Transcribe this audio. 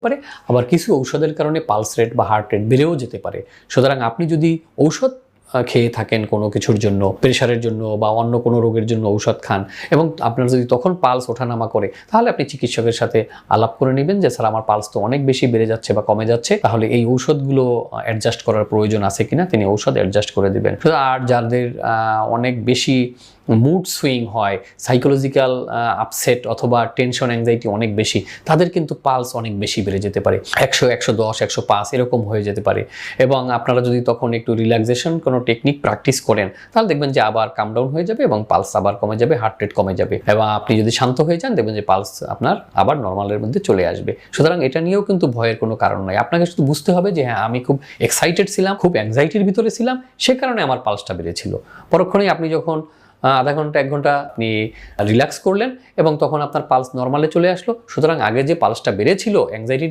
পারে, আবার কিছু ঔষধের কারণে পালস রেট বা হার্ট রেট বেড়েও যেতে পারে। সুতরাং আপনি যদি ঔষধ খেয়ে থাকেন কোনো কিছুর জন্য, প্রেশারের জন্য বা অন্য কোনো রোগের জন্য ঔষধ খান, এবং আপনার যদি তখন পালস ওঠানামা করে, তাহলে আপনি চিকিৎসকের সাথে আলাপ করে নেবেন যে স্যার আমার পালস তো অনেক বেশি বেড়ে যাচ্ছে বা কমে যাচ্ছে, তাহলে এই ঔষধগুলো অ্যাডজাস্ট করার প্রয়োজন আছে কিনা, তিনি ঔষধ অ্যাডজাস্ট করে দিবেন। আর যাদের অনেক বেশি মুড সুইং হয়, সাইকোলজিক্যাল আপসেট অথবা টেনশন অ্যাংজাইটি অনেক বেশি, তাদের কিন্তু পালস অনেক বেশি বেড়ে যেতে পারে, 100, 110, 105 এরকম হয়ে যেতে পারে। এবং আপনারা যদি তখন একটু রিল্যাক্সেশন কোনো টেকনিক প্র্যাকটিস করেন, তাহলে দেখবেন যে আবার কাম ডাউন হয়ে যাবে এবং পালস আবার কমে যাবে, হার্ট রেট কমে যাবে, এবং আপনি যদি শান্ত হয়ে যান দেখবেন যে পালস আপনার আবার নর্মালের মধ্যে চলে আসবে। সুতরাং এটা নিয়েও কিন্তু ভয়ের কোনো কারণ নাই। আপনাকে শুধু বুঝতে হবে যে হ্যাঁ, আমি খুব এক্সাইটেড ছিলাম, খুব অ্যাংজাইটির ভিতরে ছিলাম, সে কারণে আমার পালসটা বেড়েছিল। পরক্ষণেই আপনি যখন আধা ঘন্টা 1 ঘন্টা আপনি রিল্যাক্স করলেন এবং তখন আপনার পালস নর্মালে চলে আসলো। সুতরাং আগে যে পালসটা বেড়েছিল অ্যাংজাইটি